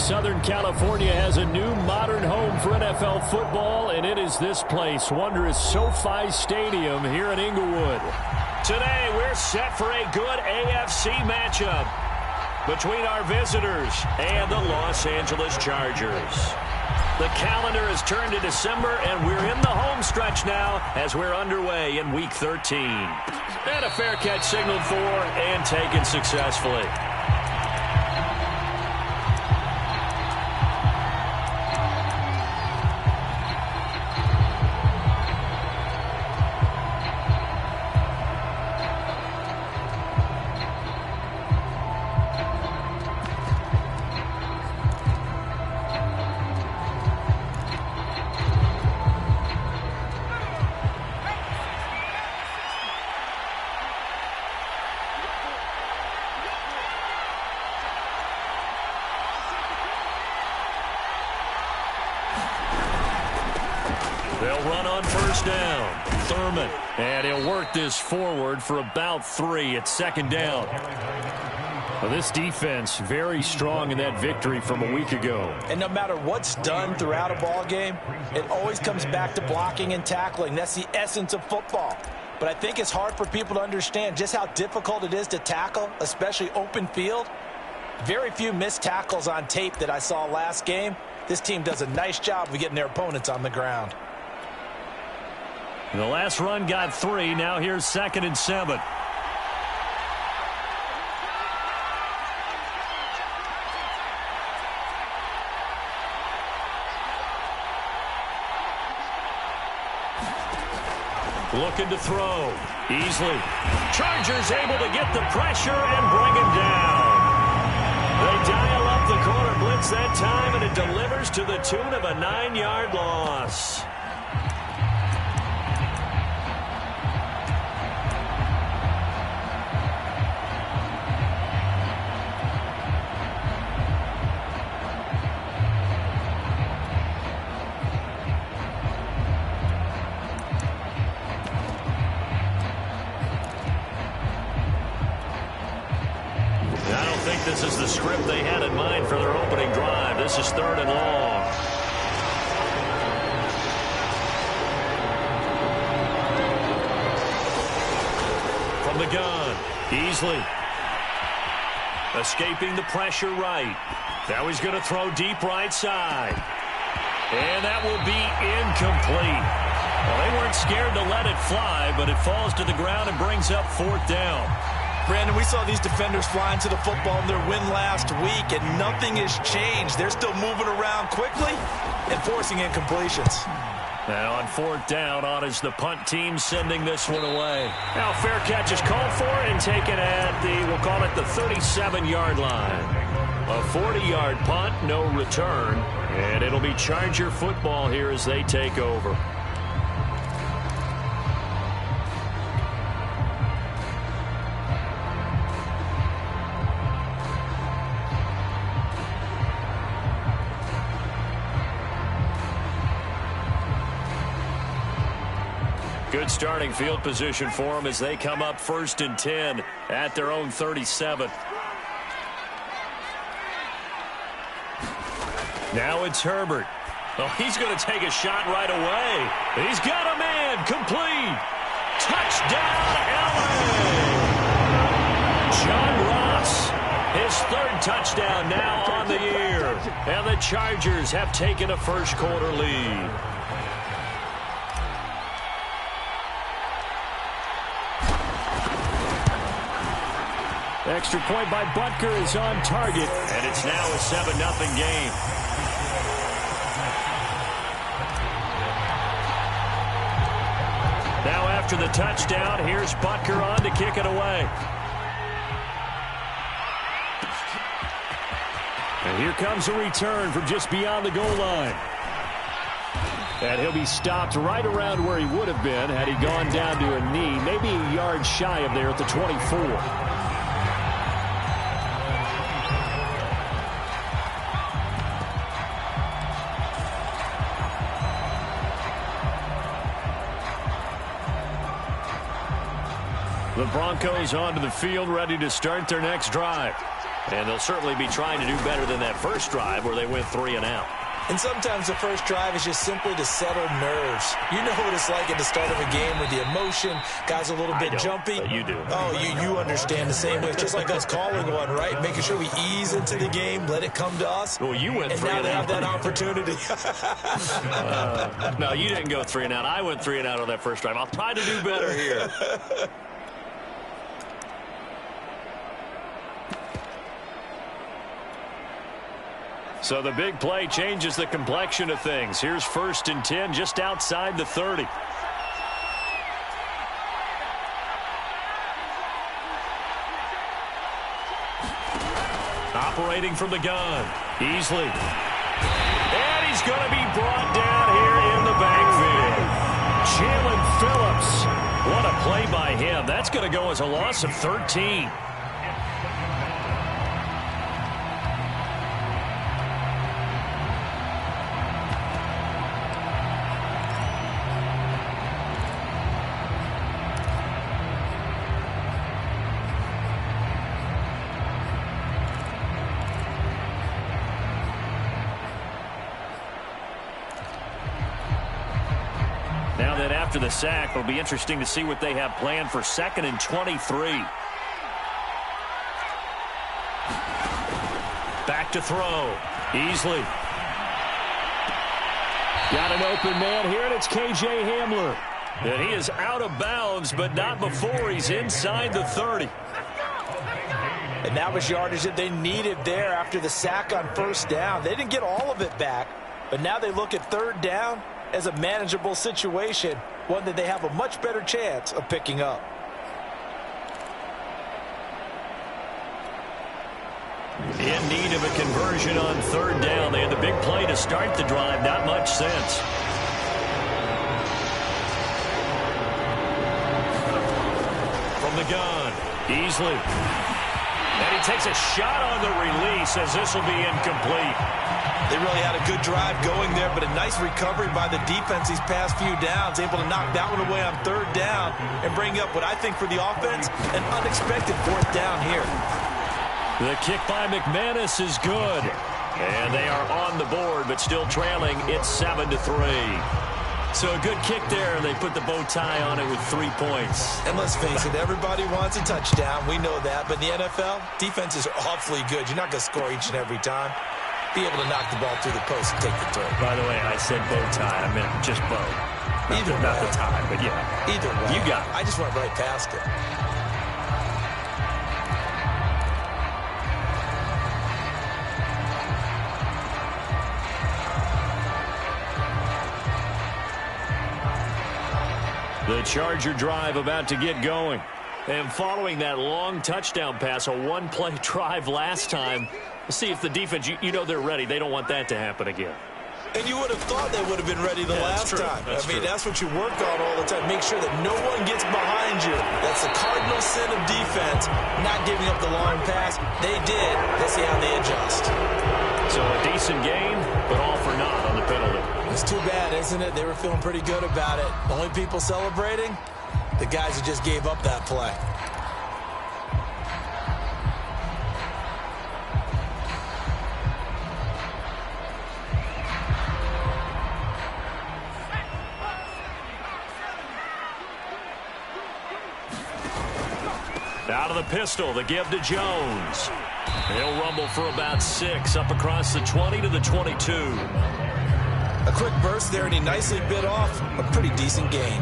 Southern California has a new modern home for NFL football, and it is this place, wondrous SoFi Stadium here in Inglewood. Today, we're set for a good AFC matchup between our visitors and the Los Angeles Chargers. The calendar has turned to December, and we're in the home stretch now as we're underway in Week 13. And a fair catch signaled for and taken successfully. They'll run on first down. Thurman. And he'll work this forward for about 3 at second down. Well, this defense very strong in that victory from a week ago. And no matter what's done throughout a ball game, it always comes back to blocking and tackling. That's the essence of football. But I think it's hard for people to understand just how difficult it is to tackle, especially open field. Very few missed tackles on tape that I saw last game. This team does a nice job of getting their opponents on the ground. The last run got 3. Now here's 2nd and 7. Looking to throw. Easily. Chargers able to get the pressure and bring him down. They dial up the corner blitz that time, and it delivers to the tune of a 9-yard loss. This is the script they had in mind for their opening drive. This is 3rd and long. From the gun, Easley. Escaping the pressure right. Now he's going to throw deep right side. And that will be incomplete. Well, they weren't scared to let it fly, but it falls to the ground and brings up 4th down. Brandon, we saw these defenders flying to the football in their win last week, and nothing has changed. They're still moving around quickly and forcing incompletions. Now on 4th down, on is the punt team sending this one away. Now fair catch is called for and taken at the, we'll call it the 37-yard line. A 40-yard punt, no return, and it'll be Charger football here as they take over. Good starting field position for them as they come up 1st and 10 at their own 37. Now it's Herbert. Oh, he's going to take a shot right away. He's got a man. Complete. Touchdown, LA. John Ross, his 3rd touchdown now on the year. And the Chargers have taken a first-quarter lead. Extra point by Butker is on target, and it's now a 7-0 game. Now after the touchdown, here's Butker on to kick it away. And here comes a return from just beyond the goal line. And he'll be stopped right around where he would have been had he gone down to a knee, maybe a yard shy of there at the 24. The Broncos onto the field, ready to start their next drive. And they'll certainly be trying to do better than that first drive where they went 3 and out. And sometimes the first drive is just simply to settle nerves. You know what it's like at the start of a game with the emotion, guys a little bit jumpy. But you do. Oh, you understand the same way. It's just like us calling one, right? Making sure we ease into the game, let it come to us. Well, you went 3 and out. And now they have that opportunity. No, you didn't go 3 and out. I went 3 and out on that first drive. I'll try to do better here. So the big play changes the complexion of things. Here's 1st and 10 just outside the 30. Operating from the gun. Easley. And he's going to be brought down here in the backfield. Jalen Phillips. What a play by him. That's going to go as a loss of 13. After the sack, it'll be interesting to see what they have planned for 2nd and 23. Back to throw. Easley. Got an open man here, and it's K.J. Hamler. And he is out of bounds, but not before he's inside the 30. And that was yardage that they needed there after the sack on 1st down. They didn't get all of it back, but now they look at 3rd down as a manageable situation, one that they have a much better chance of picking up. In need of a conversion on 3rd down. They had the big play to start the drive. Not much sense. From the gun, Easley. And he takes a shot on the release as this will be incomplete. They really had a good drive going there, but a nice recovery by the defense these past few downs, able to knock that one away on 3rd down and bring up what I think for the offense, an unexpected 4th down here. The kick by McManus is good. And they are on the board, but still trailing. It's 7-3. So a good kick there, and they put the bow tie on it with 3 points. And let's face it, everybody wants a touchdown. We know that. But in the NFL, defenses are awfully good. You're not going to score each and every time. Be able to knock the ball through the post and take the throw. By the way, I said bow tie. I meant just bow. Not the tie, but yeah. Either way. You got it. I just went right past it. The Charger drive about to get going. And following that long touchdown pass, a one-play drive last time, let's see if the defense, you know they're ready. They don't want that to happen again. And you would have thought they would have been ready the last time. That's what you work on all the time. Make sure that no one gets behind you. That's the cardinal sin of defense, not giving up the long pass. They did. Let's see how they adjust. So a decent game, but all for naught on the penalty. It's too bad, isn't it? They were feeling pretty good about it. The only people celebrating, the guys who just gave up that play. Out of the pistol, the give to Jones. He'll rumble for about 6 up across the 20 to the 22. A quick burst there, and he nicely bit off a pretty decent gain.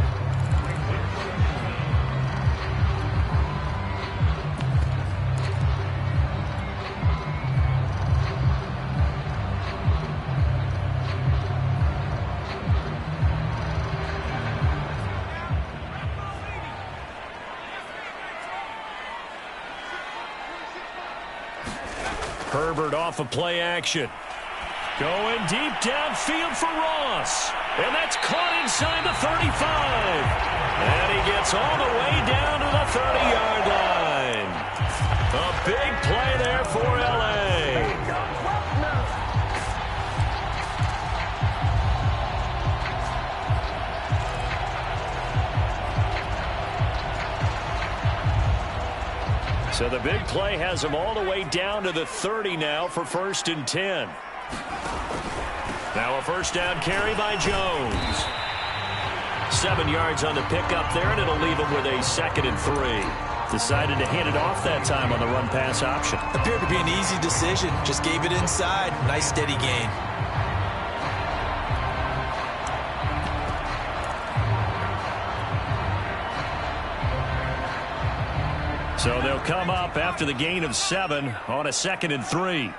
Herbert off of play action. Going deep downfield for Ross. And that's caught inside the 35. And he gets all the way down to the 30-yard line. A big play there for L.A. So the big play has them all the way down to the 30 now for 1st and 10. Now a first down carry by Jones. 7 yards on the pickup there, and it'll leave him with a 2nd and 3. Decided to hand it off that time on the run-pass option. Appeared to be an easy decision. Just gave it inside. Nice steady gain. So they'll come up after the gain of 7 on a 2nd and 3.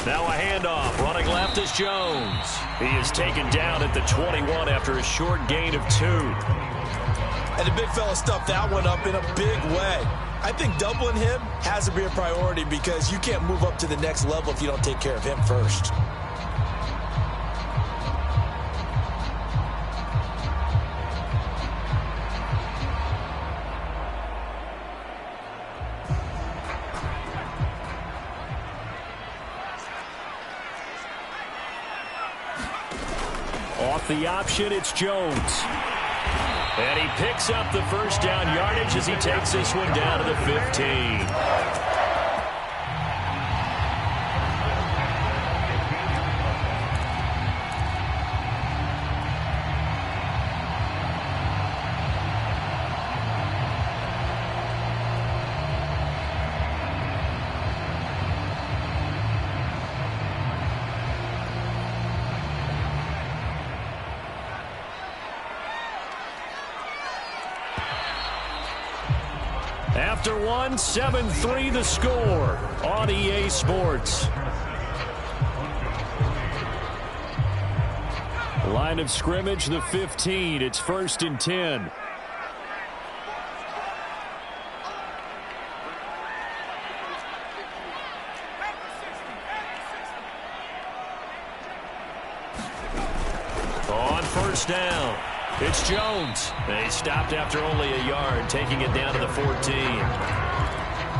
Now a handoff. Running left is Jones. He is taken down at the 21 after a short gain of 2. And the big fella stuffed that one up in a big way. I think doubling him has to be a priority because you can't move up to the next level if you don't take care of him first. Off the option, it's Jones. And he picks up the first down yardage as he takes this one down to the 15. After 1, 7-3 the score on EA Sports. Line of scrimmage, the 15. It's 1st and 10. On first down, it's Jones. They stopped after only a yard, taking it down to the 14.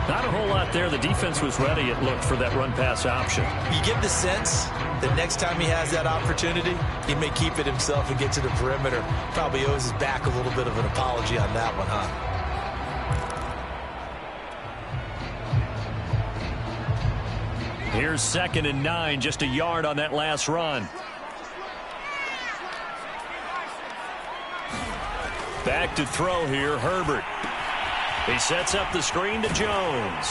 Not a whole lot there. The defense was ready, it looked, for that run-pass option. You get the sense that next time he has that opportunity, he may keep it himself and get to the perimeter. Probably owes his back a little bit of an apology on that one, huh? Here's 2nd and 9, just a yard on that last run. Back to throw here, Herbert. He sets up the screen to Jones.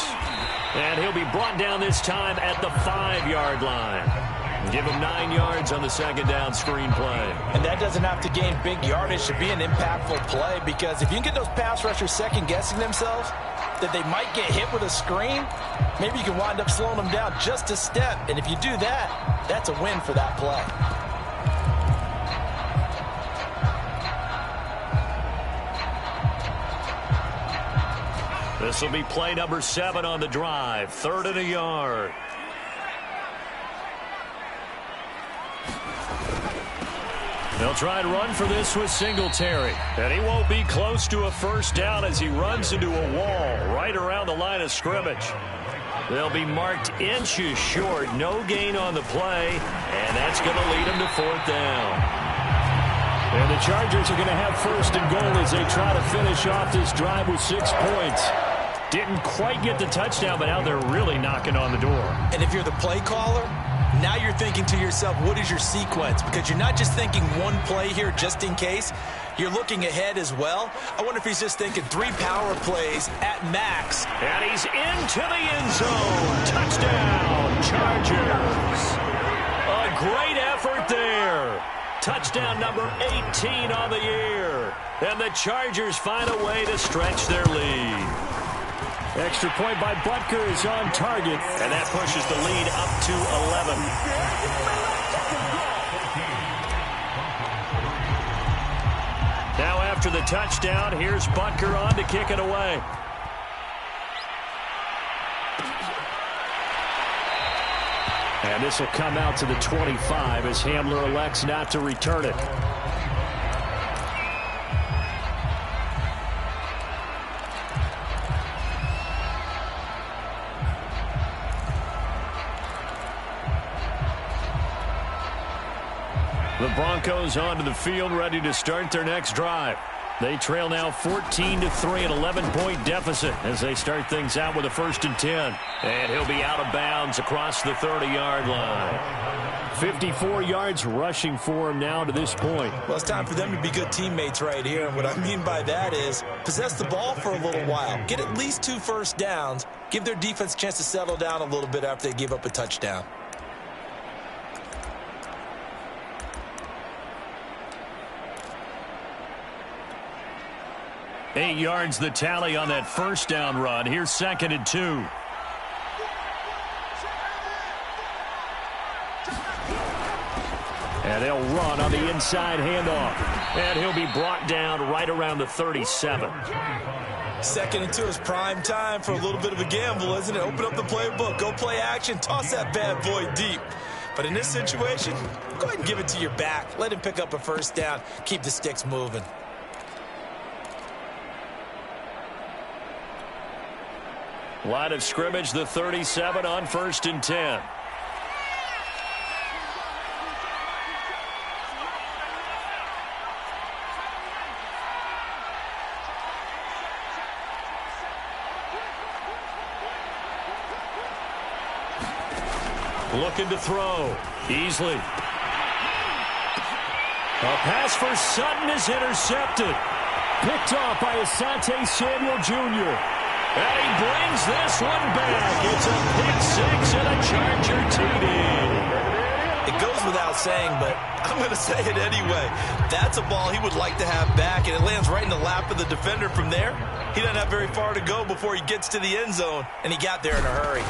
And he'll be brought down this time at the 5-yard line. Give him 9 yards on the 2nd down screen play. And that doesn't have to gain big yardage to be an impactful play, because if you can get those pass rushers second-guessing themselves, that they might get hit with a screen, maybe you can wind up slowing them down just a step. And if you do that, that's a win for that play. This will be play number 7 on the drive. 3rd and a yard. They'll try and run for this with Singletary. And he won't be close to a first down as he runs into a wall right around the line of scrimmage. They'll be marked inches short. No gain on the play. And that's going to lead them to 4th down. And the Chargers are going to have 1st and goal as they try to finish off this drive with 6 points. Didn't quite get the touchdown, but now they're really knocking on the door. And if you're the play caller, now you're thinking to yourself, what is your sequence? Because you're not just thinking one play here just in case. You're looking ahead as well. I wonder if he's just thinking 3 power plays at max. And he's into the end zone. Touchdown, Chargers. A great effort there. Touchdown number 18 on the year. And the Chargers find a way to stretch their lead. Extra point by Butker is on target. And that pushes the lead up to 11. Now after the touchdown, here's Butker on to kick it away. And this will come out to the 25 as Hamler elects not to return it. The Broncos onto the field, ready to start their next drive. They trail now 14-3, an 11-point deficit as they start things out with a 1st and 10. And he'll be out of bounds across the 30-yard line. 54 yards rushing for him now to this point. Well, it's time for them to be good teammates right here. And what I mean by that is possess the ball for a little while. Get at least 2 first downs. Give their defense a chance to settle down a little bit after they give up a touchdown. Eight yards the tally on that first down run. Here's 2nd and 2. And they'll run on the inside handoff. And he'll be brought down right around the 37. 2nd and 2 is prime time for a little bit of a gamble, isn't it? Open up the playbook. Go play action. Toss that bad boy deep. But in this situation, go ahead and give it to your back. Let him pick up a first down. Keep the sticks moving. Line of scrimmage, the 37 on 1st and 10. Looking to throw. Easily. A pass for Sutton is intercepted. Picked off by Asante Samuel Jr. And he brings this one back. It's a pick 6 and a Charger TD. It goes without saying, but I'm going to say it anyway. That's a ball he would like to have back, and it lands right in the lap of the defender from there. He doesn't have very far to go before he gets to the end zone, and he got there in a hurry.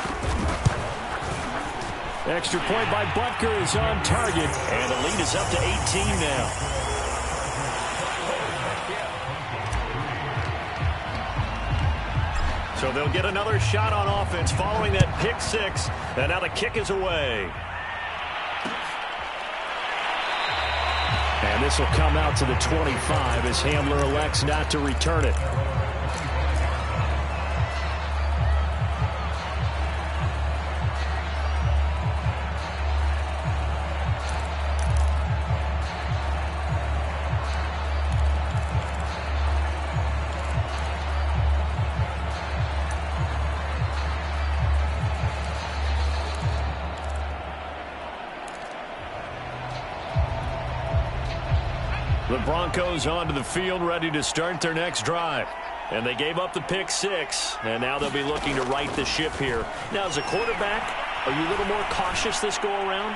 Extra point by Butker is on target, and the lead is up to 18 now. So they'll get another shot on offense following that pick 6, and now the kick is away. And this will come out to the 25 as Hamler elects not to return it. The Broncos onto the field, ready to start their next drive. And they gave up the pick 6, and now they'll be looking to right the ship here. Now, as a quarterback, are you a little more cautious this go-around?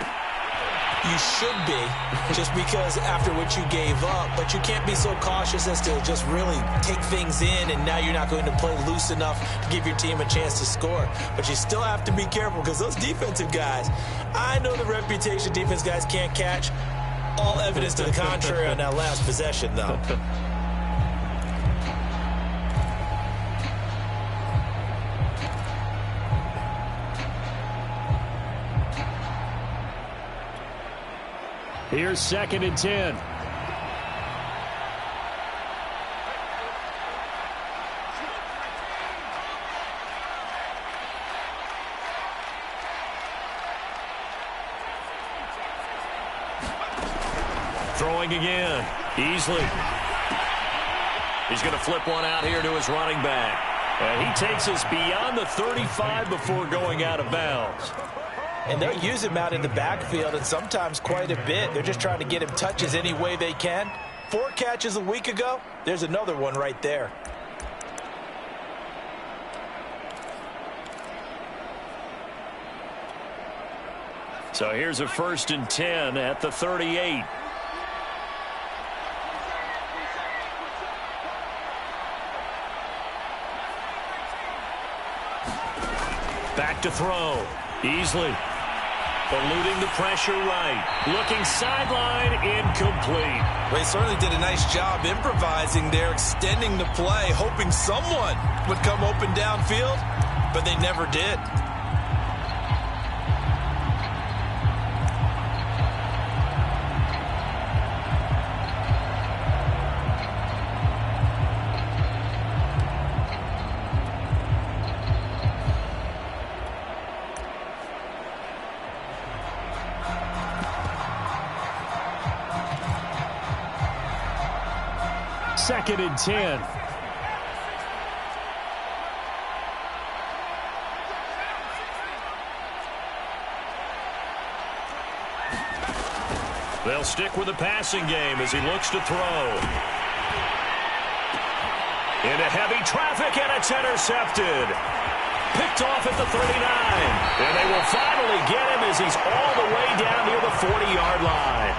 You should be, just because after what you gave up, but you can't be so cautious as to just really take things in, and now you're not going to play loose enough to give your team a chance to score. But you still have to be careful, because those defensive guys, I know the reputation defense guys can't catch. All evidence to the contrary on that last possession, though. Here's 2nd and 10. Throwing again. Easily. He's going to flip one out here to his running back. And he takes us beyond the 35 before going out of bounds. And they'll use him out in the backfield, and sometimes quite a bit. They're just trying to get him touches any way they can. 4 catches a week ago. There's another one right there. So here's a 1st and 10 at the 38. Back to throw. Easily. Eluding the pressure right. Looking sideline, incomplete. Well, he certainly did a nice job improvising there, extending the play, hoping someone would come open downfield, but they never did. 2nd and 10. They'll stick with the passing game as he looks to throw. Into heavy traffic, and it's intercepted. Picked off at the 39. And they will finally get him as he's all the way down near the 40-yard line.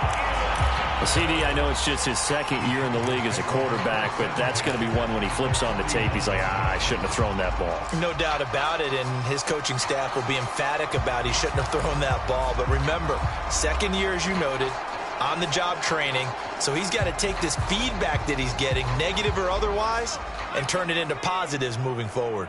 Well, CD, I know it's just his 2nd year in the league as a quarterback, but that's going to be one when he flips on the tape, he's like, I shouldn't have thrown that ball. No doubt about it, and his coaching staff will be emphatic about he shouldn't have thrown that ball. But remember, 2nd year, as you noted, on-the-job training, so he's got to take this feedback that he's getting, negative or otherwise, and turn it into positives moving forward.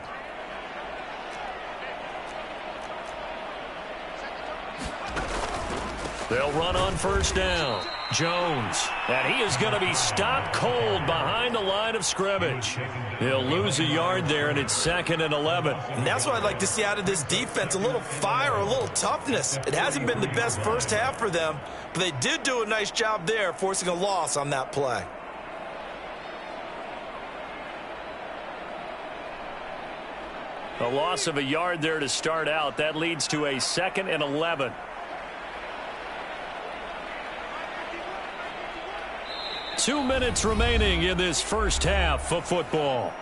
They'll run on 1st down. Jones, and he is going to be stopped cold behind the line of scrimmage. He'll lose a yard there, and it's 2nd and 11. And that's what I'd like to see out of this defense, a little fire, a little toughness. It hasn't been the best first half for them, but they did do a nice job there, forcing a loss on that play. A loss of a yard there to start out. That leads to a 2nd and 11. Two minutes remaining in this first half of football.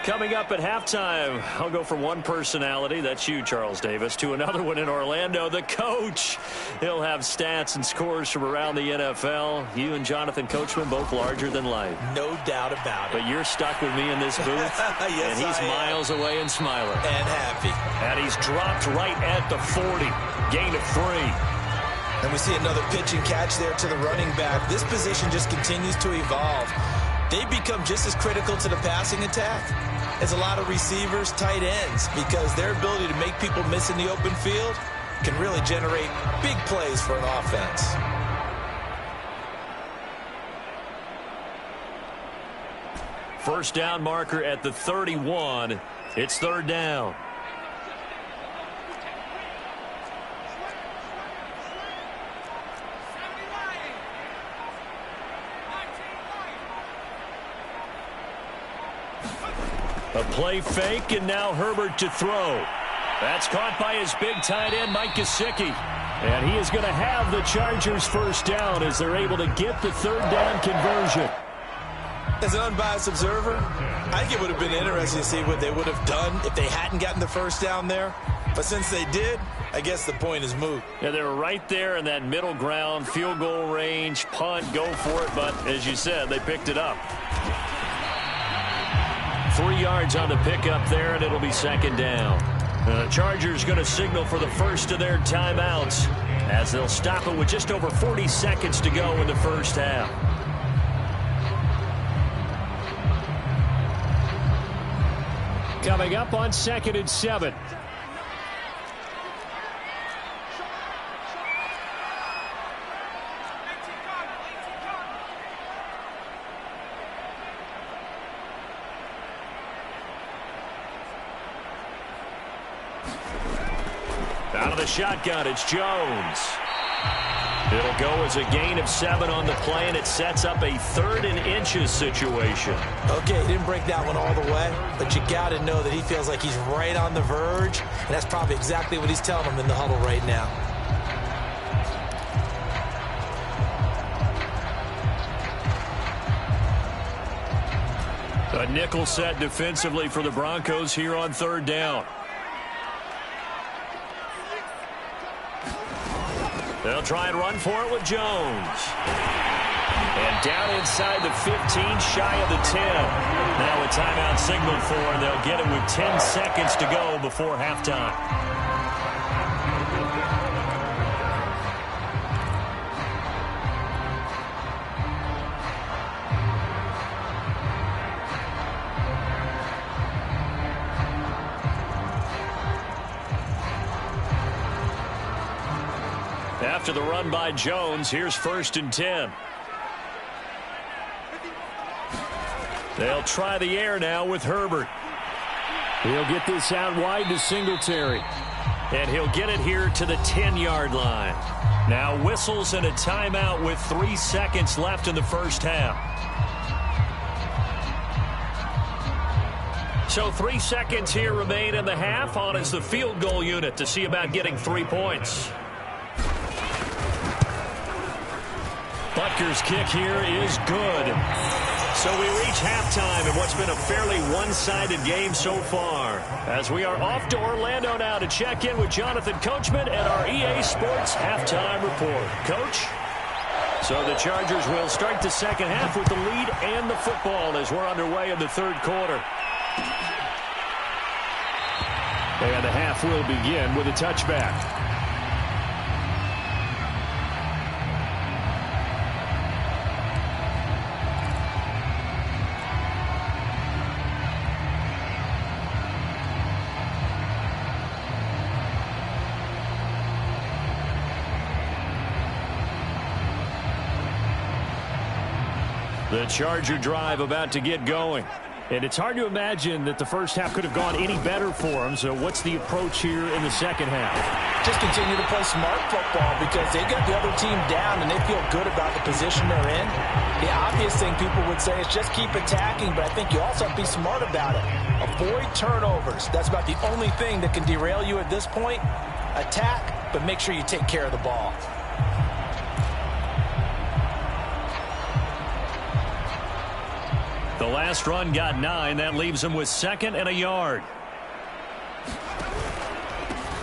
Coming up at halftime, I'll go from one personality, that's you, Charles Davis, to another one in Orlando, the coach. He'll have stats and scores from around the NFL. You and Jonathan Coachman, both larger than life. No doubt about it. But you're stuck with me in this booth, yes, and he's miles away and smiling. And happy. And he's dropped right at the 40, gain of 3. And we see another pitch and catch there to the running back. This position just continues to evolve. They become just as critical to the passing attack as a lot of receivers, tight ends, because their ability to make people miss in the open field can really generate big plays for an offense. First down marker at the 31. It's 3rd down. A play fake, and now Herbert to throw. That's caught by his big tight end, Mike Gesicki. And he is going to have the Chargers first down as they're able to get the 3rd down conversion. As an unbiased observer, I think it would have been interesting to see what they would have done if they hadn't gotten the first down there. But since they did, I guess the point is moot. Yeah, they were right there in that middle ground, field goal range, punt, go for it. But as you said, they picked it up. 3 yards on the pickup there, and it'll be 2nd down. The Chargers going to signal for the first of their timeouts as they'll stop it with just over 40 seconds to go in the first half. Coming up on 2nd and 7. Out of the shotgun, it's Jones. It'll go as a gain of 7 on the play, and it sets up a 3rd and inches situation. Okay, he didn't break that one all the way, but you got to know that he feels like he's right on the verge, and that's probably exactly what he's telling them in the huddle right now. A nickel set defensively for the Broncos here on 3rd down. They'll try and run for it with Jones. And down inside the 15, shy of the 10. Now a timeout signaled for, and they'll get it with 10 seconds to go before halftime. after the run by Jones. Here's 1st and 10. They'll try the air now with Herbert. He'll get this out wide to Singletary. And he'll get it here to the 10-yard line. Now whistles and a timeout with 3 seconds left in the first half. So 3 seconds here remain in the half. On is the field goal unit to see about getting 3 points. Butker's kick here is good. So we reach halftime in what's been a fairly one-sided game so far. As we are off to Orlando now to check in with Jonathan Coachman and our EA Sports Halftime Report. Coach? So the Chargers will start the second half with the lead and the football as we're underway in the third quarter. And the half will begin with a touchback. The Charger drive about to get going. And it's hard to imagine that the first half could have gone any better for them. So what's the approach here in the second half? Just continue to play smart football because they got the other team down and they feel good about the position they're in. The obvious thing people would say is just keep attacking, but I think you also have to be smart about it. Avoid turnovers. That's about the only thing that can derail you at this point. Attack, but make sure you take care of the ball. The last run got 9. That leaves him with 2nd and a yard.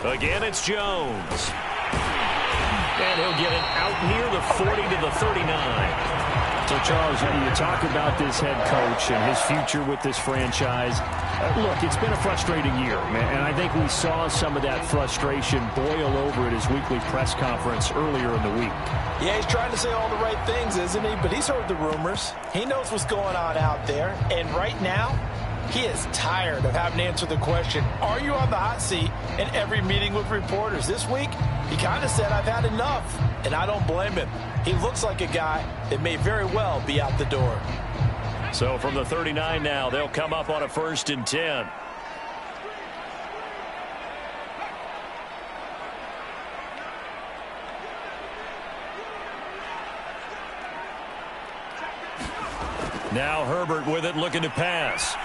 Again, it's Jones. And he'll get it out near the 40 to the 39. So, Charles, you talk about this head coach and his future with this franchise. Look, it's been a frustrating year, man, and I think we saw some of that frustration boil over at his weekly press conference earlier in the week. Yeah, he's trying to say all the right things, isn't he? But he's heard the rumors. He knows what's going on out there. And right now, he is tired of having to answer the question, are you on the hot seat in every meeting with reporters? This week, he kind of said, I've had enough. And I don't blame him. He looks like a guy that may very well be out the door. So from the 39 now, they'll come up on a 1st and 10. Now Herbert with it, looking to pass.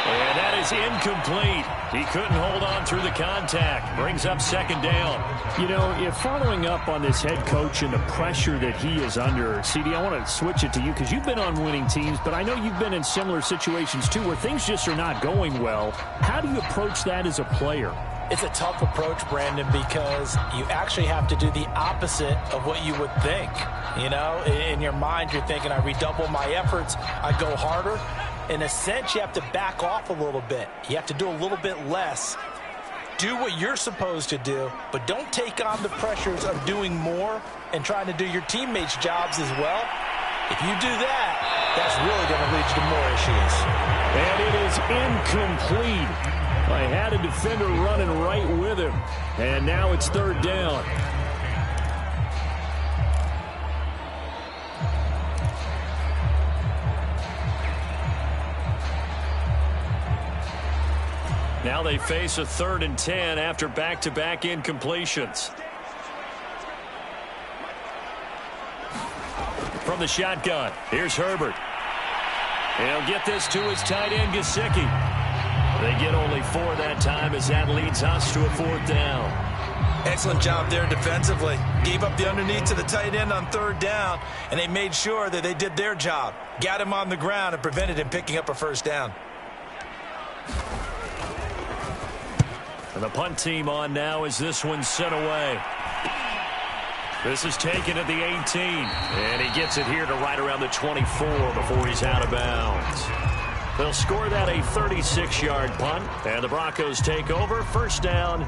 And that is incomplete. He couldn't hold on through the contact. Brings up 2nd down. You know, if following up on this head coach and the pressure that he is under, CD, I want to switch it to you because you've been on winning teams, but I know you've been in similar situations too where things just are not going well. How do you approach that as a player? It's a tough approach, Brandon, because you actually have to do the opposite of what you would think. You know, in your mind, you're thinking, I redouble my efforts, I go harder. In a sense, you have to back off a little bit. You have to do a little bit less. Do what you're supposed to do, but don't take on the pressures of doing more and trying to do your teammates' jobs as well. If you do that, that's really going to lead you to more issues. And it is incomplete. I had a defender running right with him. And now it's 3rd down. Now they face a 3rd and 10 after back-to-back incompletions. From the shotgun, here's Herbert. He'll get this to his tight end, Gesicki. They get only 4 that time as that leads us to a 4th down. Excellent job there defensively. Gave up the underneath to the tight end on 3rd down, and they made sure that they did their job. Got him on the ground and prevented him picking up a 1st down. And the punt team on now as this one's sent away. This is taken at the 18. And he gets it here to right around the 24 before he's out of bounds. They'll score that a 36-yard punt. And the Broncos take over. 1st down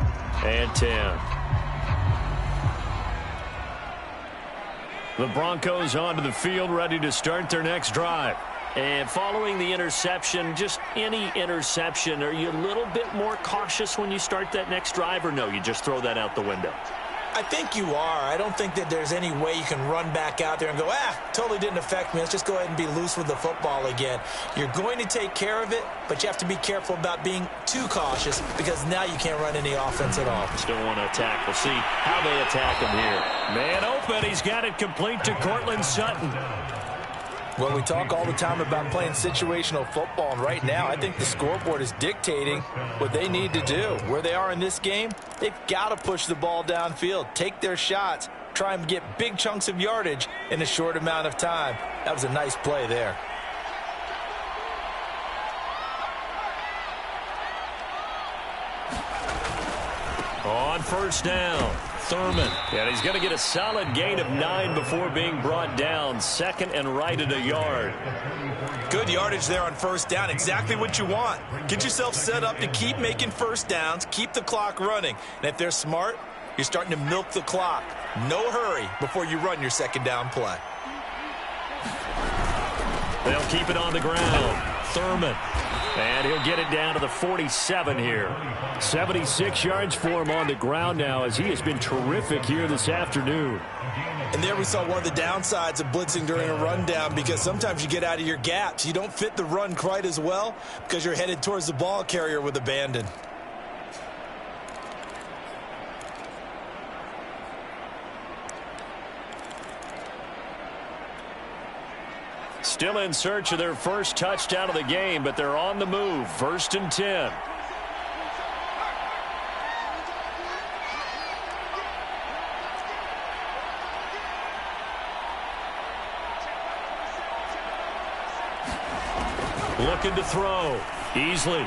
and 10. The Broncos onto the field ready to start their next drive. And following the interception, just any interception, are you a little bit more cautious when you start that next drive, or no, you just throw that out the window? I think you are. I don't think that there's any way you can run back out there and go, totally didn't affect me. Let's just go ahead and be loose with the football again. You're going to take care of it, but you have to be careful about being too cautious because now you can't run any offense at all. Still want to attack. We'll see how they attack him here. Man open. He's got it complete to Cortland Sutton. Well, we talk all the time about playing situational football, and right now I think the scoreboard is dictating what they need to do. Where they are in this game, they've got to push the ball downfield, take their shots, try and get big chunks of yardage in a short amount of time. That was a nice play there. On first down, Thurman. And he's going to get a solid gain of 9 before being brought down. Second and right at a yard. Good yardage there on first down. Exactly what you want. Get yourself set up to keep making first downs, keep the clock running. And if they're smart, you're starting to milk the clock. No hurry before you run your second down play. They'll keep it on the ground. Thurman. And he'll get it down to the 47 here. 76 yards for him on the ground now as he has been terrific here this afternoon. And there we saw one of the downsides of blitzing during a rundown because sometimes you get out of your gaps. You don't fit the run quite as well because you're headed towards the ball carrier with abandon. Still in search of their first touchdown of the game, but they're on the move. First and 10. Looking to throw. Easily.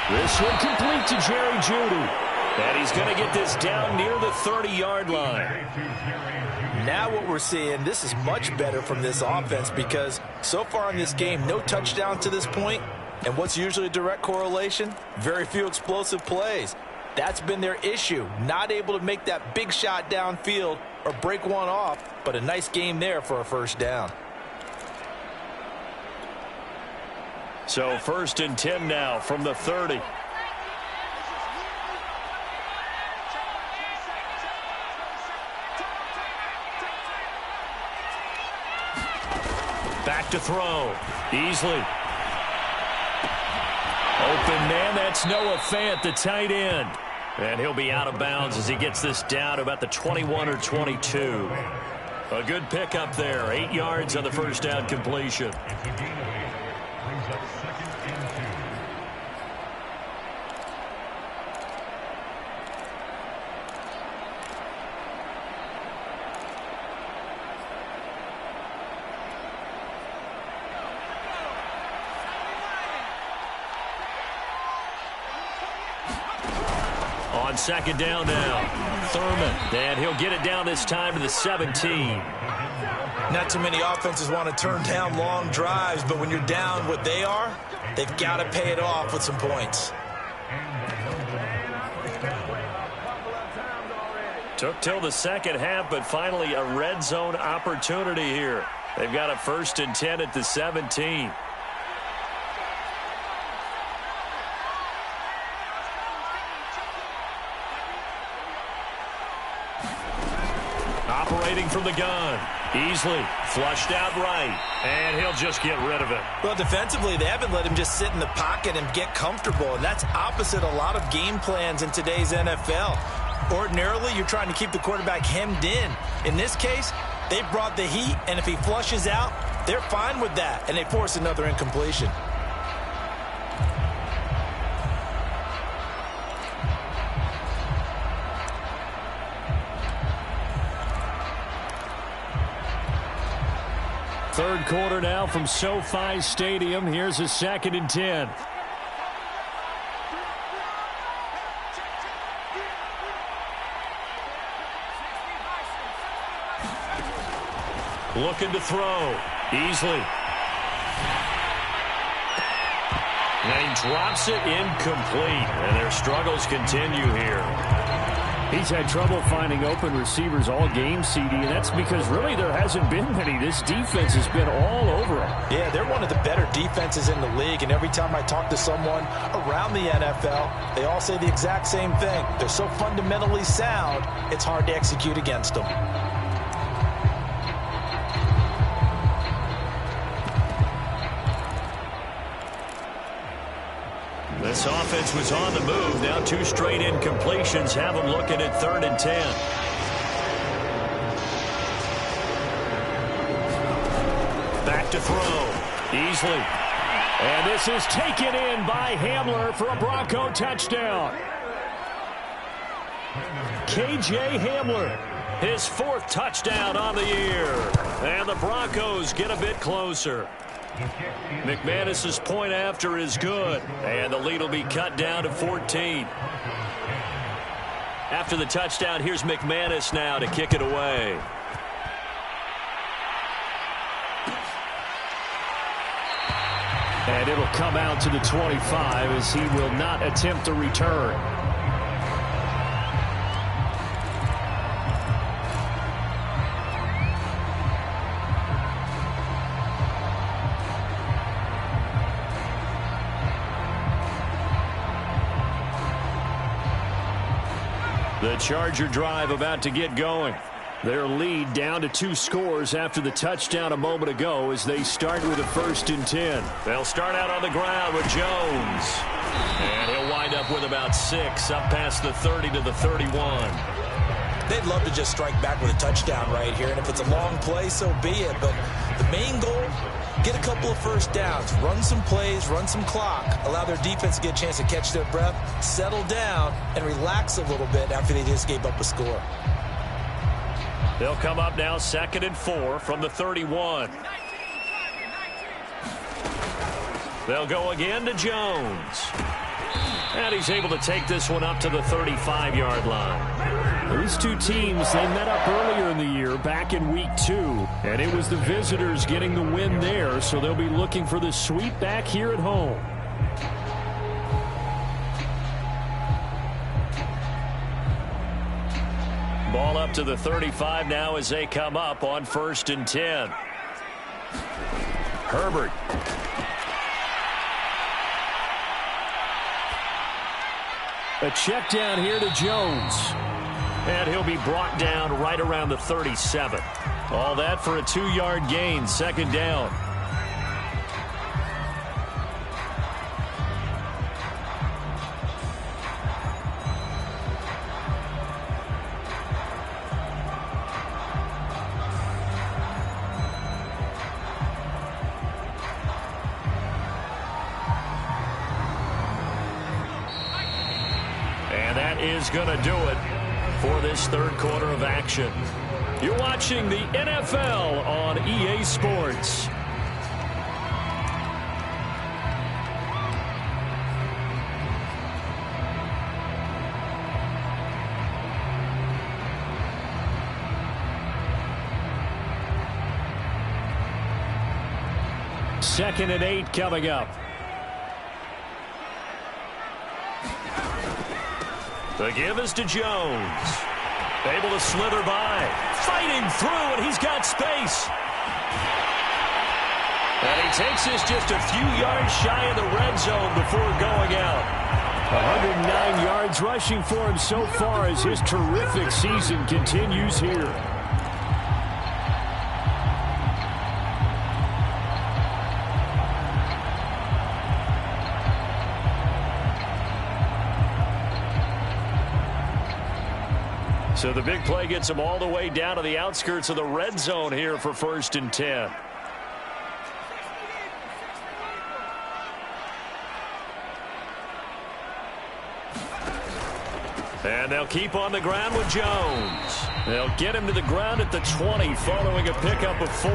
This one complete to Jerry Jeudy. And he's going to get this down near the 30-yard line. Now what we're seeing, this is much better from this offense because so far in this game, no touchdown to this point. And what's usually a direct correlation? Very few explosive plays. That's been their issue. Not able to make that big shot downfield or break one off, but a nice game there for a first down. So first and 10 now from the 30. Back to throw. Easily. Open man, that's Noah Fant, the tight end. And he'll be out of bounds as he gets this down about the 21 or 22. A good pickup there. 8 yards on the first down completion. On second down now, Thurman, and he'll get it down this time to the 17. Not too many offenses want to turn down long drives, but when you're down what they are, they've got to pay it off with some points. Took till the second half, but finally a red zone opportunity here. They've got a first and 10 at the 17. Operating from the gun. Easily flushed out right. And he'll just get rid of it. Well, defensively, they haven't let him just sit in the pocket and get comfortable. And that's opposite a lot of game plans in today's NFL. Ordinarily, you're trying to keep the quarterback hemmed in. In this case, they brought the heat. And if he flushes out, they're fine with that. And they force another incompletion. Third quarter now from SoFi Stadium. Here's a second and 10. Looking to throw. Easily. And he drops it incomplete. And their struggles continue here. He's had trouble finding open receivers all game, CD, and that's because really there hasn't been many. This defense has been all over him. Yeah, they're one of the better defenses in the league, and every time I talk to someone around the NFL, they all say the exact same thing. They're so fundamentally sound, it's hard to execute against them. This offense was on the move. Now 2 straight incompletions have them looking at 3rd and 10. Back to throw. Easily. And this is taken in by Hamler for a Bronco touchdown. K.J. Hamler, his 4th touchdown on the year. And the Broncos get a bit closer. McManus's point after is good, and the lead will be cut down to 14. After the touchdown, here's McManus now to kick it away. And it'll come out to the 25 as he will not attempt a return. The Charger drive about to get going. Their lead down to 2 scores after the touchdown a moment ago as they start with a 1st and 10. They'll start out on the ground with Jones. And he'll wind up with about 6 up past the 30 to the 31. They'd love to just strike back with a touchdown right here, and if it's a long play, so be it. But the main goal, get a couple of first downs, run some plays, run some clock, allow their defense to get a chance to catch their breath, settle down, and relax a little bit after they just gave up a score. They'll come up now 2nd and 4 from the 31. They'll go again to Jones. And he's able to take this one up to the 35-yard line. These two teams, they met up earlier in the year, back in week 2. And it was the visitors getting the win there, so they'll be looking for the sweep back here at home. Ball up to the 35 now as they come up on 1st and 10. Herbert. A check down here to Jones. And he'll be brought down right around the 37. All that for a 2-yard gain, 2nd down. Is going to do it for this 3rd quarter of action. You're watching the NFL on EA Sports. Second and 8 coming up. The give is to Jones. Able to slither by. Fighting through, and he's got space. And he takes this just a few yards shy of the red zone before going out. 109 yards rushing for him so far as his terrific season continues here. So the big play gets him all the way down to the outskirts of the red zone here for 1st and 10. And they'll keep on the ground with Jones. They'll get him to the ground at the 20 following a pickup of 4.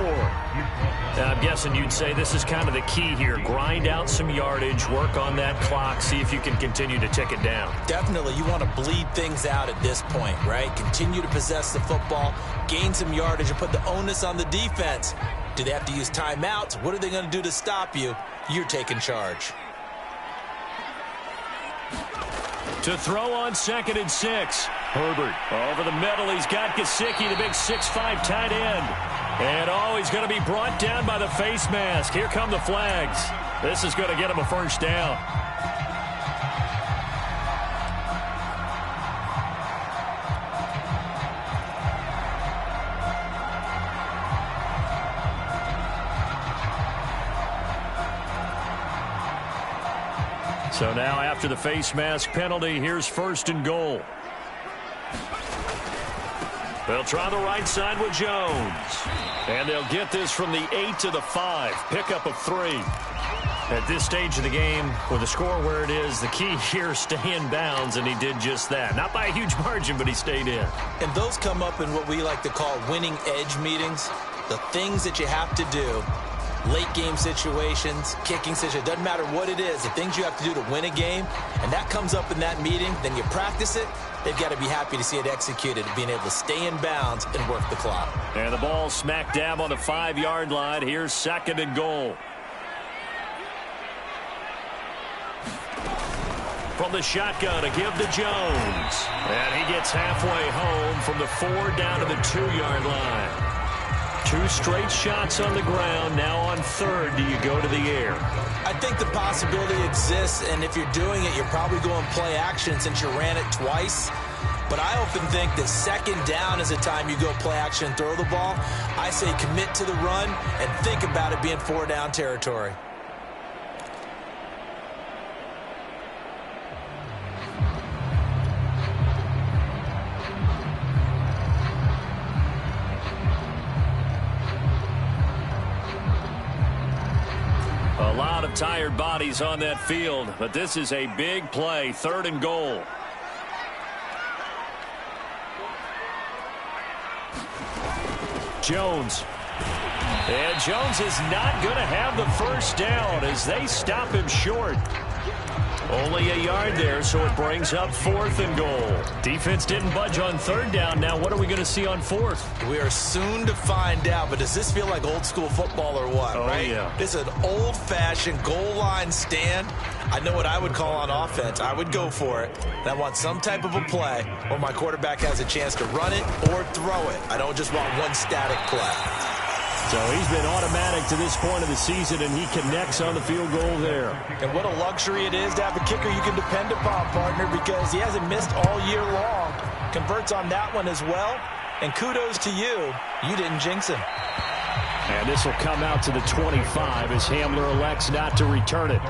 Now, I'm guessing you'd say this is kind of the key here. Grind out some yardage, work on that clock, see if you can continue to tick it down. Definitely, you want to bleed things out at this point, right? Continue to possess the football, gain some yardage, and put the onus on the defense. Do they have to use timeouts? What are they going to do to stop you? You're taking charge. To throw on 2nd and 6. Herbert over the middle. He's got Gesicki, the big 6'5" tight end. And he's going to be brought down by the face mask. Here come the flags. This is going to get him a first down. So now after the face mask penalty, here's 1st and goal. They'll try the right side with Jones. And they'll get this from the 8 to the 5. Pickup of 3. At this stage of the game, with the score where it is, the key here is stay in bounds, and he did just that. Not by a huge margin, but he stayed in. And those come up in what we like to call winning edge meetings. The things that you have to do. Late game situations, kicking situations, doesn't matter what it is, the things you have to do to win a game, and that comes up in that meeting, then you practice it, they've got to be happy to see it executed, being able to stay in bounds and work the clock. And the ball smack dab on the 5-yard line. Here's 2nd and goal. From the shotgun, a give to Jones. And he gets halfway home from the 4 down to the 2-yard line. 2 straight shots on the ground. Now on 3rd, do you go to the air? I think the possibility exists, and if you're doing it, you're probably going play action since you ran it twice. But I often think that 2nd down is the time you go play action and throw the ball. I say commit to the run and think about it being 4-down territory. A lot of tired bodies on that field, but this is a big play. 3rd and goal. Jones. And Jones is not going to have the first down as they stop him short. Only a yard there, so it brings up 4th and goal. Defense didn't budge on 3rd down. Now what are we going to see on 4th? We are soon to find out, but does this feel like old school football or what, right? Yeah. This is an old-fashioned goal line stand. I know what I would call on offense. I would go for it. And I want some type of a play where my quarterback has a chance to run it or throw it. I don't just want one static play. So he's been automatic to this point of the season, and he connects on the field goal there. And what a luxury it is to have a kicker you can depend upon, partner, because he hasn't missed all year long. Converts on that one as well. And kudos to you. You didn't jinx him. And this will come out to the 25 as Hamler elects not to return it.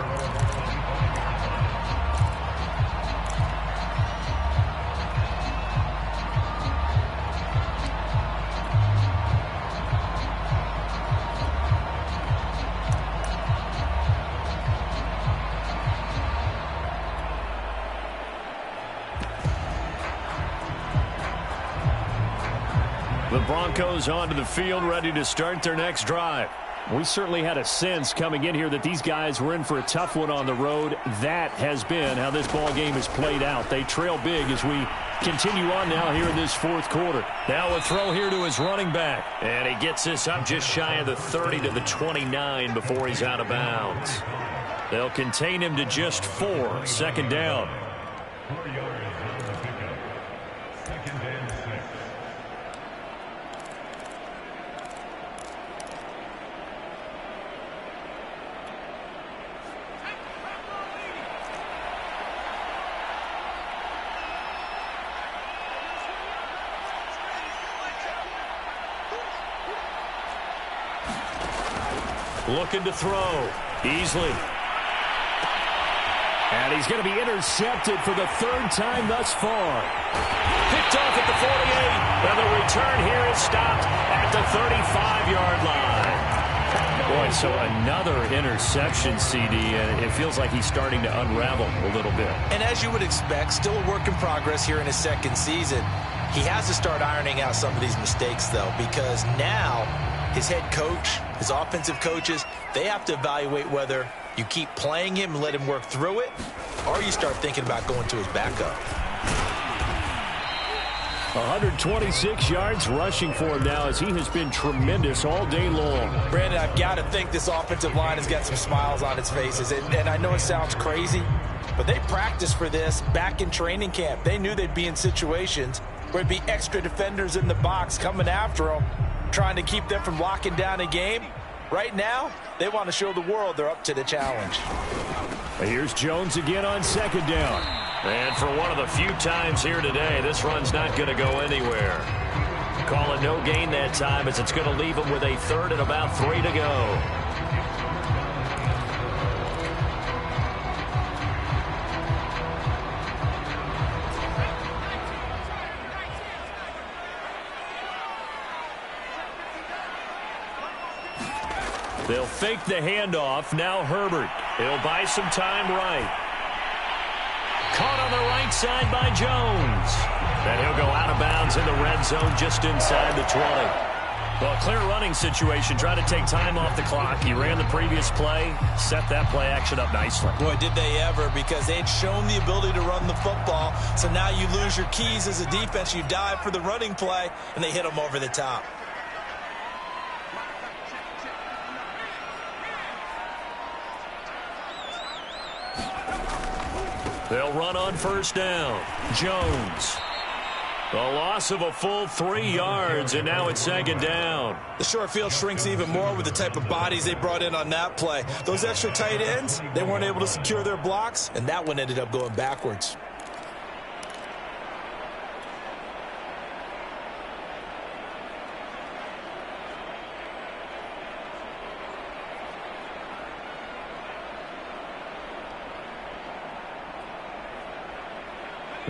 The Broncos onto the field, ready to start their next drive. We certainly had a sense coming in here that these guys were in for a tough one on the road. That has been how this ball game has played out. They trail big as we continue on now here in this 4th quarter. Now a throw here to his running back. And he gets this up just shy of the 30 to the 29 before he's out of bounds. They'll contain him to just 4. 2nd down. Looking to throw. Easily. And he's going to be intercepted for the 3rd time thus far. Picked off at the 48. And the return here is stopped at the 35-yard line. Boy, so another interception, CD, and it feels like he's starting to unravel a little bit. And as you would expect, still a work in progress here in his 2nd season. He has to start ironing out some of these mistakes, though, because now his head coach, his offensive coaches, they have to evaluate whether you keep playing him and let him work through it, or you start thinking about going to his backup. 126 yards rushing for him now as he has been tremendous all day long. Brandon, I've got to think this offensive line has got some smiles on its faces. And I know it sounds crazy, But they practiced for this back in training camp. They knew they'd be in situations where it'd be extra defenders in the box coming after them, trying to keep them from locking down a game. Right now, they want to show the world they're up to the challenge. Here's Jones again on second down. And for one of the few times here today, this run's not going to go anywhere. Call it no gain that time, as it's going to leave them with a third and about 3 to go. They'll fake the handoff. Now Herbert. He'll buy some time right. Caught on the right side by Jones. Then he'll go out of bounds in the red zone just inside the 20. Well, clear running situation. Try to take time off the clock. He ran the previous play, set that play action up nicely. Boy, did they ever, because they'd shown the ability to run the football. So now you lose your keys as a defense. You dive for the running play, and they hit them over the top. They'll run on first down. Jones. The loss of a full 3 yards, and now it's second down. The short field shrinks even more with the type of bodies they brought in on that play. Those extra tight ends, they weren't able to secure their blocks, and that one ended up going backwards.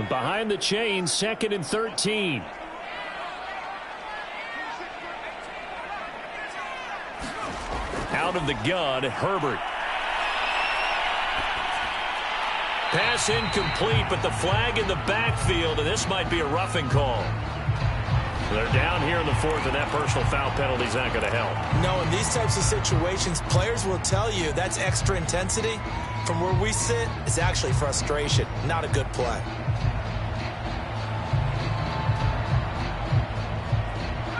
Behind the chains, 2nd and 13. Out of the gun, Herbert. Pass incomplete, but the flag in the backfield, and this might be a roughing call. They're down here in the 4th, and that personal foul penalty is not going to help. No, in these types of situations, players will tell you that's extra intensity. From where we sit, it's actually frustration, not a good play.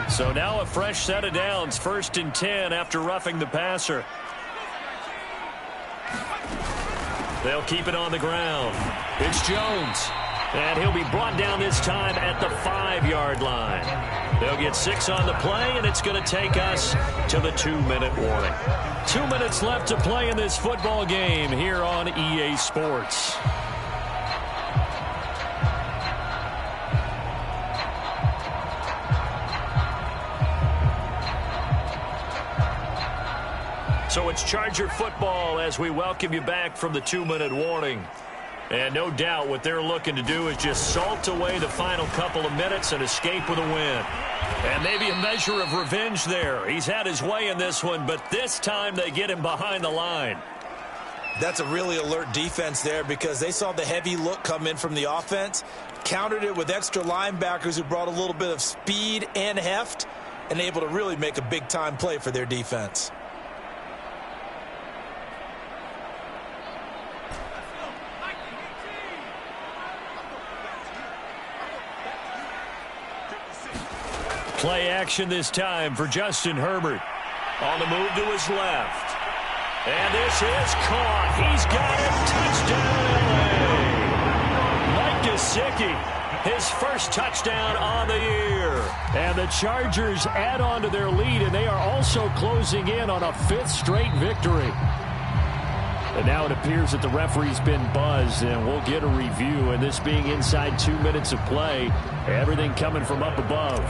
So now a fresh set of downs, 1st and 10 after roughing the passer. They'll keep it on the ground. It's Jones. And he'll be brought down this time at the 5-yard line. They'll get 6 on the play, and it's going to take us to the 2-minute warning. 2 minutes left to play in this football game here on EA Sports. So it's Charger football as we welcome you back from the 2-minute warning. And no doubt what they're looking to do is just salt away the final couple of minutes and escape with a win. And maybe a measure of revenge there. He's had his way in this one, but this time they get him behind the line. That's a really alert defense there, because they saw the heavy look come in from the offense, countered it with extra linebackers who brought a little bit of speed and heft, and able to really make a big-time play for their defense. Play action this time for Justin Herbert. On the move to his left. And this is caught. He's got it. Touchdown, L.A. Mike Gesicki, his first touchdown on the year. And the Chargers add on to their lead, and they are also closing in on a 5th straight victory. And now it appears that the referee's been buzzed, and we'll get a review. And this being inside 2 minutes of play, everything coming from up above.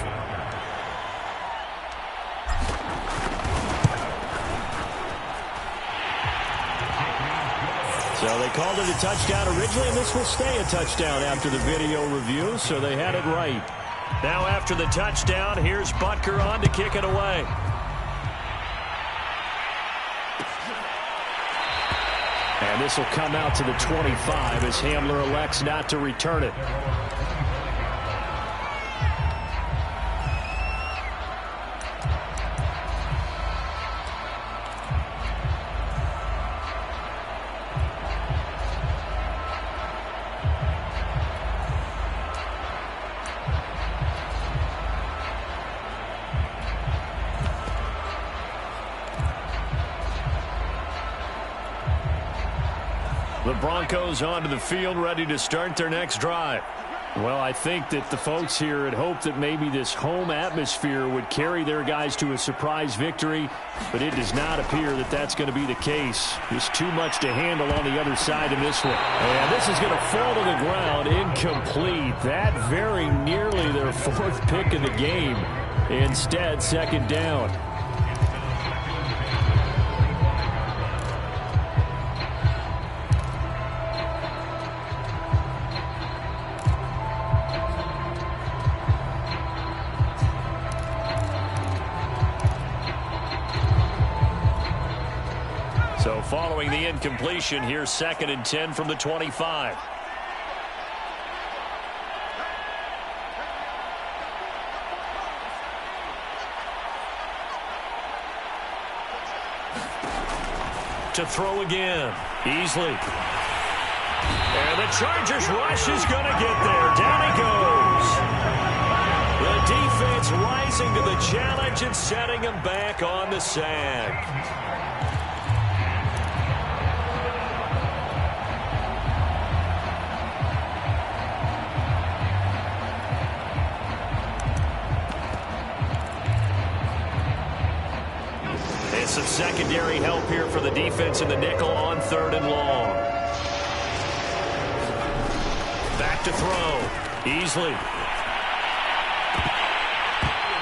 So they called it a touchdown originally, and this will stay a touchdown after the video review, so they had it right. Now after the touchdown, here's Butker on to kick it away. And this will come out to the 25 as Hamler elects not to return it. The Broncos onto the field, ready to start their next drive. Well, I think that the folks here had hoped that maybe this home atmosphere would carry their guys to a surprise victory, but it does not appear that that's going to be the case. Just too much to handle on the other side of this one. And this is going to fall to the ground, incomplete. That very nearly their fourth pick of the game. Instead, second down. So following the incompletion, here's 2nd and 10 from the 25. To throw again. Easily. And the Chargers rush is going to get there. Down he goes. The defense rising to the challenge and setting him back on the sack. Some secondary help here for the defense in the nickel on 3rd and long. Back to throw. Easily.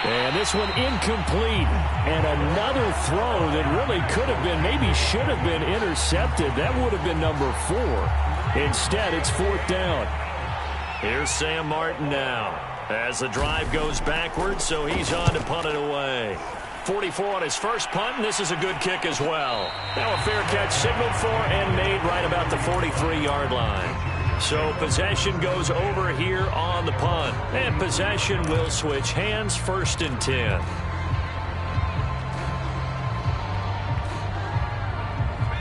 And this one incomplete. And another throw that really could have been, maybe should have been intercepted. That would have been number 4. Instead, it's 4th down. Here's Sam Martin now. As the drive goes backwards, so he's on to punt it away. 44 on his first punt, and this is a good kick as well. Now a fair catch signaled for and made right about the 43-yard line. So possession goes over here on the punt. And possession will switch hands, 1st and 10.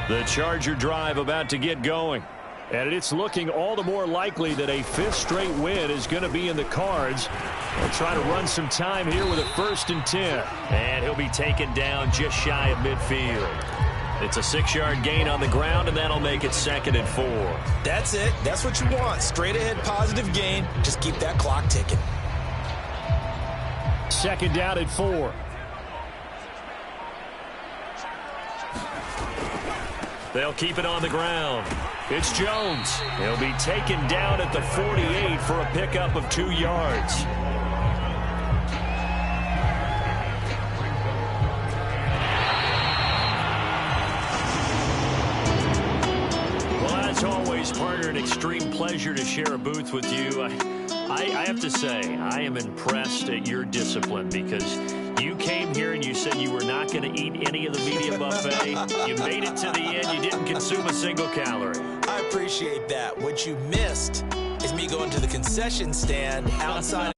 The Charger drive about to get going. And it's looking all the more likely that a 5th straight win is going to be in the cards. They'll try to run some time here with a 1st and 10. And he'll be taken down just shy of midfield. It's a 6-yard gain on the ground, and that'll make it 2nd and 4. That's it. That's what you want. Straight ahead positive gain. Just keep that clock ticking. 2nd down at 4. They'll keep it on the ground. It's Jones. He'll be taken down at the 48 for a pickup of 2 yards. Well, as always, partner, an extreme pleasure to share a booth with you. I have to say, I am impressed at your discipline because you came here and you said you were not going to eat any of the media buffet. You made it to the end. You didn't consume a single calorie. I appreciate that. What you missed is me going to the concession stand outside.